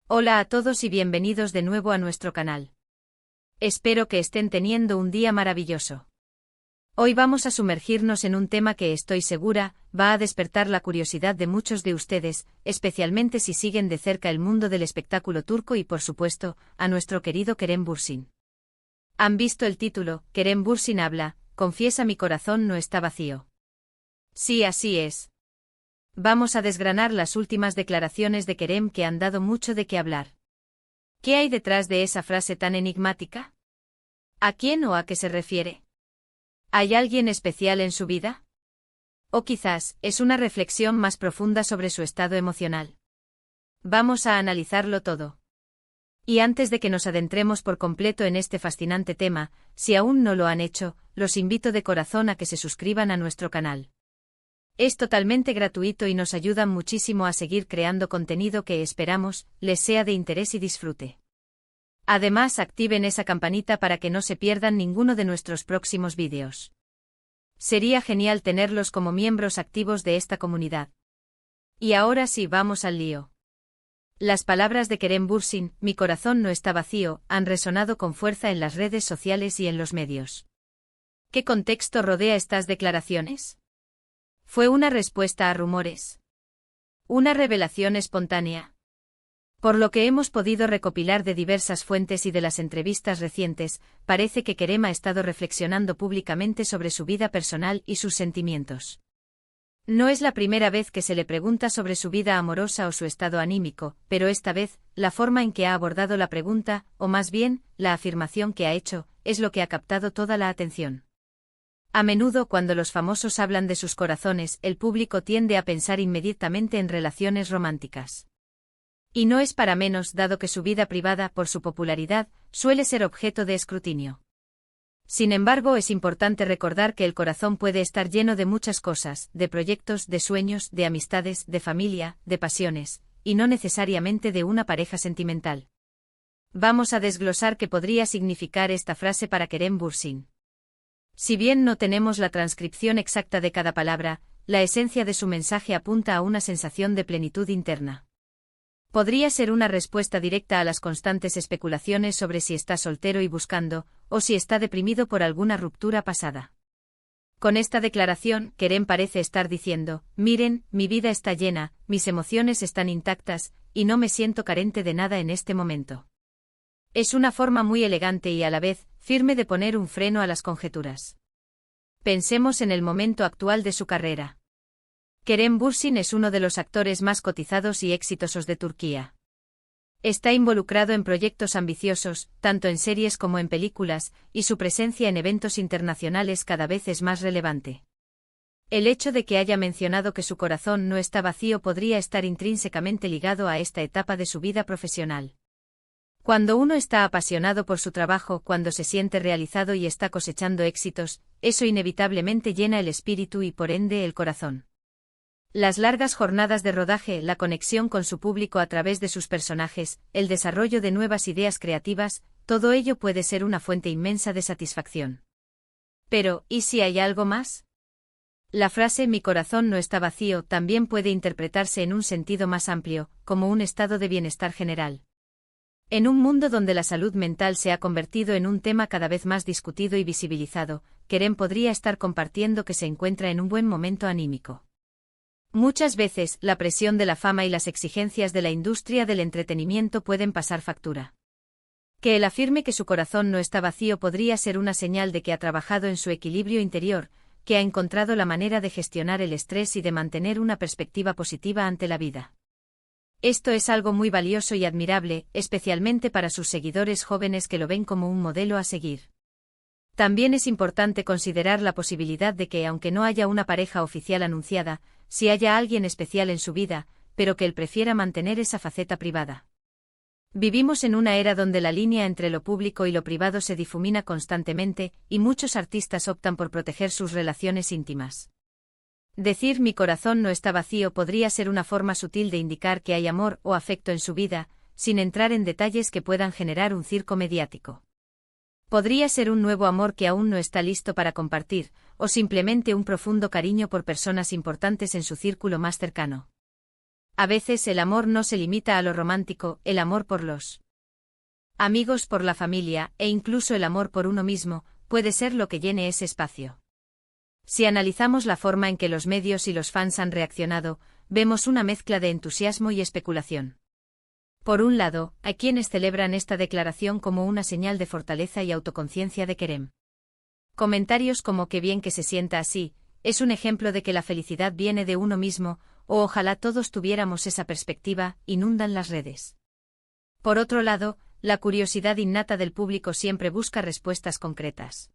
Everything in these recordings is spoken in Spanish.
Hola a todos y bienvenidos de nuevo a nuestro canal. Espero que estén teniendo un día maravilloso. Hoy vamos a sumergirnos en un tema que estoy segura va a despertar la curiosidad de muchos de ustedes, especialmente si siguen de cerca el mundo del espectáculo turco y por supuesto, a nuestro querido Kerem Bürsin. ¿Han visto el título? Kerem Bürsin habla, confiesa mi corazón no está vacío. Sí, así es. Vamos a desgranar las últimas declaraciones de Kerem que han dado mucho de qué hablar. ¿Qué hay detrás de esa frase tan enigmática? ¿A quién o a qué se refiere? ¿Hay alguien especial en su vida? O quizás, es una reflexión más profunda sobre su estado emocional. Vamos a analizarlo todo. Y antes de que nos adentremos por completo en este fascinante tema, si aún no lo han hecho, los invito de corazón a que se suscriban a nuestro canal. Es totalmente gratuito y nos ayudan muchísimo a seguir creando contenido que esperamos les sea de interés y disfrute. Además, activen esa campanita para que no se pierdan ninguno de nuestros próximos vídeos. Sería genial tenerlos como miembros activos de esta comunidad. Y ahora sí, vamos al lío. Las palabras de Kerem Bürsin, mi corazón no está vacío, han resonado con fuerza en las redes sociales y en los medios. ¿Qué contexto rodea estas declaraciones? ¿Fue una respuesta a rumores? ¿Una revelación espontánea? Por lo que hemos podido recopilar de diversas fuentes y de las entrevistas recientes, parece que Kerem ha estado reflexionando públicamente sobre su vida personal y sus sentimientos. No es la primera vez que se le pregunta sobre su vida amorosa o su estado anímico, pero esta vez, la forma en que ha abordado la pregunta, o más bien, la afirmación que ha hecho, es lo que ha captado toda la atención. A menudo cuando los famosos hablan de sus corazones, el público tiende a pensar inmediatamente en relaciones románticas. Y no es para menos dado que su vida privada, por su popularidad, suele ser objeto de escrutinio. Sin embargo, es importante recordar que el corazón puede estar lleno de muchas cosas, de proyectos, de sueños, de amistades, de familia, de pasiones, y no necesariamente de una pareja sentimental. Vamos a desglosar qué podría significar esta frase para Kerem Bürsin. Si bien no tenemos la transcripción exacta de cada palabra, la esencia de su mensaje apunta a una sensación de plenitud interna. Podría ser una respuesta directa a las constantes especulaciones sobre si está soltero y buscando, o si está deprimido por alguna ruptura pasada. Con esta declaración, Kerem parece estar diciendo, miren, mi vida está llena, mis emociones están intactas, y no me siento carente de nada en este momento. Es una forma muy elegante y a la vez, firme de poner un freno a las conjeturas. Pensemos en el momento actual de su carrera. Kerem Bürsin es uno de los actores más cotizados y exitosos de Turquía. Está involucrado en proyectos ambiciosos, tanto en series como en películas, y su presencia en eventos internacionales cada vez es más relevante. El hecho de que haya mencionado que su corazón no está vacío podría estar intrínsecamente ligado a esta etapa de su vida profesional. Cuando uno está apasionado por su trabajo, cuando se siente realizado y está cosechando éxitos, eso inevitablemente llena el espíritu y por ende el corazón. Las largas jornadas de rodaje, la conexión con su público a través de sus personajes, el desarrollo de nuevas ideas creativas, todo ello puede ser una fuente inmensa de satisfacción. Pero, ¿y si hay algo más? La frase mi corazón no está vacío también puede interpretarse en un sentido más amplio, como un estado de bienestar general. En un mundo donde la salud mental se ha convertido en un tema cada vez más discutido y visibilizado, Kerem podría estar compartiendo que se encuentra en un buen momento anímico. Muchas veces, la presión de la fama y las exigencias de la industria del entretenimiento pueden pasar factura. Que él afirme que su corazón no está vacío podría ser una señal de que ha trabajado en su equilibrio interior, que ha encontrado la manera de gestionar el estrés y de mantener una perspectiva positiva ante la vida. Esto es algo muy valioso y admirable, especialmente para sus seguidores jóvenes que lo ven como un modelo a seguir. También es importante considerar la posibilidad de que, aunque no haya una pareja oficial anunciada, si haya alguien especial en su vida, pero que él prefiera mantener esa faceta privada. Vivimos en una era donde la línea entre lo público y lo privado se difumina constantemente, y muchos artistas optan por proteger sus relaciones íntimas. Decir mi corazón no está vacío podría ser una forma sutil de indicar que hay amor o afecto en su vida, sin entrar en detalles que puedan generar un circo mediático. Podría ser un nuevo amor que aún no está listo para compartir, o simplemente un profundo cariño por personas importantes en su círculo más cercano. A veces el amor no se limita a lo romántico, el amor por los amigos, por la familia, e incluso el amor por uno mismo, puede ser lo que llene ese espacio. Si analizamos la forma en que los medios y los fans han reaccionado, vemos una mezcla de entusiasmo y especulación. Por un lado, hay quienes celebran esta declaración como una señal de fortaleza y autoconciencia de Kerem. Comentarios como "qué bien que se sienta así", es un ejemplo de que la felicidad viene de uno mismo, o "ojalá todos tuviéramos esa perspectiva", inundan las redes. Por otro lado, la curiosidad innata del público siempre busca respuestas concretas.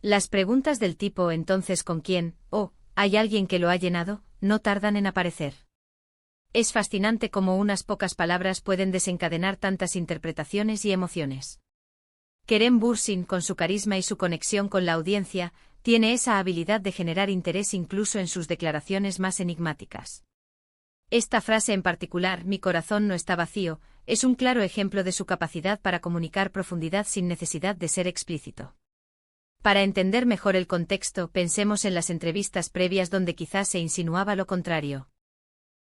Las preguntas del tipo "¿entonces con quién?" o "¿hay alguien que lo ha llenado?" no tardan en aparecer. Es fascinante cómo unas pocas palabras pueden desencadenar tantas interpretaciones y emociones. Kerem Bürsin, con su carisma y su conexión con la audiencia, tiene esa habilidad de generar interés incluso en sus declaraciones más enigmáticas. Esta frase en particular, "mi corazón no está vacío", es un claro ejemplo de su capacidad para comunicar profundidad sin necesidad de ser explícito. Para entender mejor el contexto, pensemos en las entrevistas previas donde quizás se insinuaba lo contrario.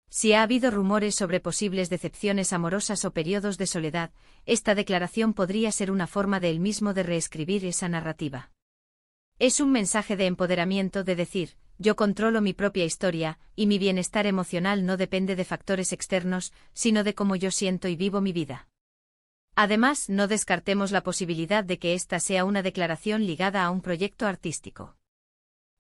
Si ha habido rumores sobre posibles decepciones amorosas o periodos de soledad, esta declaración podría ser una forma de él mismo de reescribir esa narrativa. Es un mensaje de empoderamiento, de decir: yo controlo mi propia historia, y mi bienestar emocional no depende de factores externos, sino de cómo yo siento y vivo mi vida. Además, no descartemos la posibilidad de que esta sea una declaración ligada a un proyecto artístico.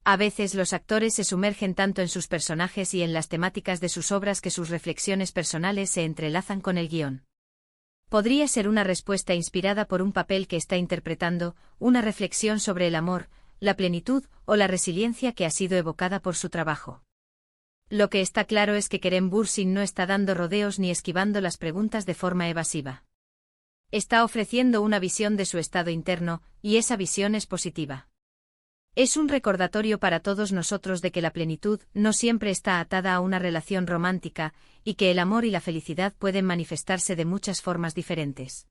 A veces los actores se sumergen tanto en sus personajes y en las temáticas de sus obras que sus reflexiones personales se entrelazan con el guión. Podría ser una respuesta inspirada por un papel que está interpretando, una reflexión sobre el amor, la plenitud o la resiliencia que ha sido evocada por su trabajo. Lo que está claro es que Kerem Bürsin no está dando rodeos ni esquivando las preguntas de forma evasiva. Está ofreciendo una visión de su estado interno, y esa visión es positiva. Es un recordatorio para todos nosotros de que la plenitud no siempre está atada a una relación romántica, y que el amor y la felicidad pueden manifestarse de muchas formas diferentes.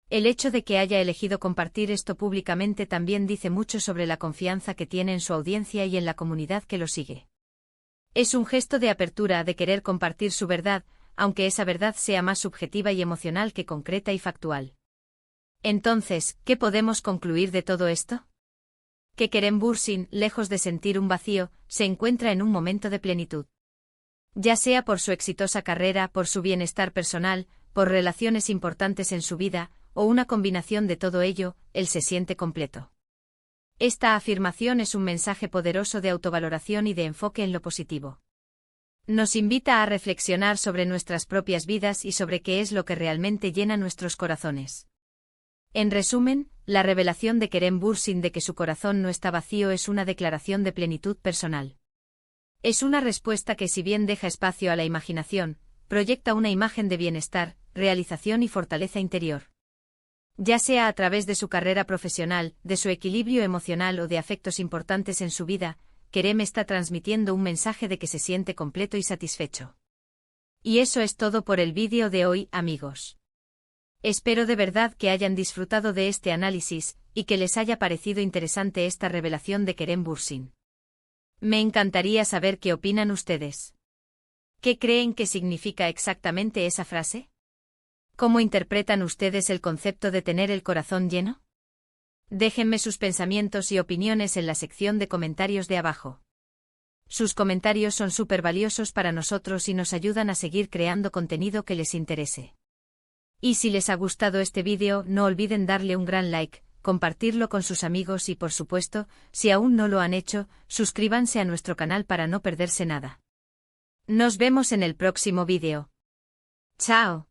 El hecho de que haya elegido compartir esto públicamente también dice mucho sobre la confianza que tiene en su audiencia y en la comunidad que lo sigue. Es un gesto de apertura, de querer compartir su verdad, aunque esa verdad sea más subjetiva y emocional que concreta y factual. Entonces, ¿qué podemos concluir de todo esto? Que Kerem Bürsin, lejos de sentir un vacío, se encuentra en un momento de plenitud. Ya sea por su exitosa carrera, por su bienestar personal, por relaciones importantes en su vida, o una combinación de todo ello, él se siente completo. Esta afirmación es un mensaje poderoso de autovaloración y de enfoque en lo positivo. Nos invita a reflexionar sobre nuestras propias vidas y sobre qué es lo que realmente llena nuestros corazones. En resumen, la revelación de Kerem Bürsin de que su corazón no está vacío es una declaración de plenitud personal. Es una respuesta que, si bien deja espacio a la imaginación, proyecta una imagen de bienestar, realización y fortaleza interior. Ya sea a través de su carrera profesional, de su equilibrio emocional o de afectos importantes en su vida, Kerem está transmitiendo un mensaje de que se siente completo y satisfecho. Y eso es todo por el vídeo de hoy, amigos. Espero de verdad que hayan disfrutado de este análisis, y que les haya parecido interesante esta revelación de Kerem Bürsin. Me encantaría saber qué opinan ustedes. ¿Qué creen que significa exactamente esa frase? ¿Cómo interpretan ustedes el concepto de tener el corazón lleno? Déjenme sus pensamientos y opiniones en la sección de comentarios de abajo. Sus comentarios son súper valiosos para nosotros y nos ayudan a seguir creando contenido que les interese. Y si les ha gustado este vídeo, no olviden darle un gran like, compartirlo con sus amigos y, por supuesto, si aún no lo han hecho, suscríbanse a nuestro canal para no perderse nada. Nos vemos en el próximo vídeo. ¡Chao!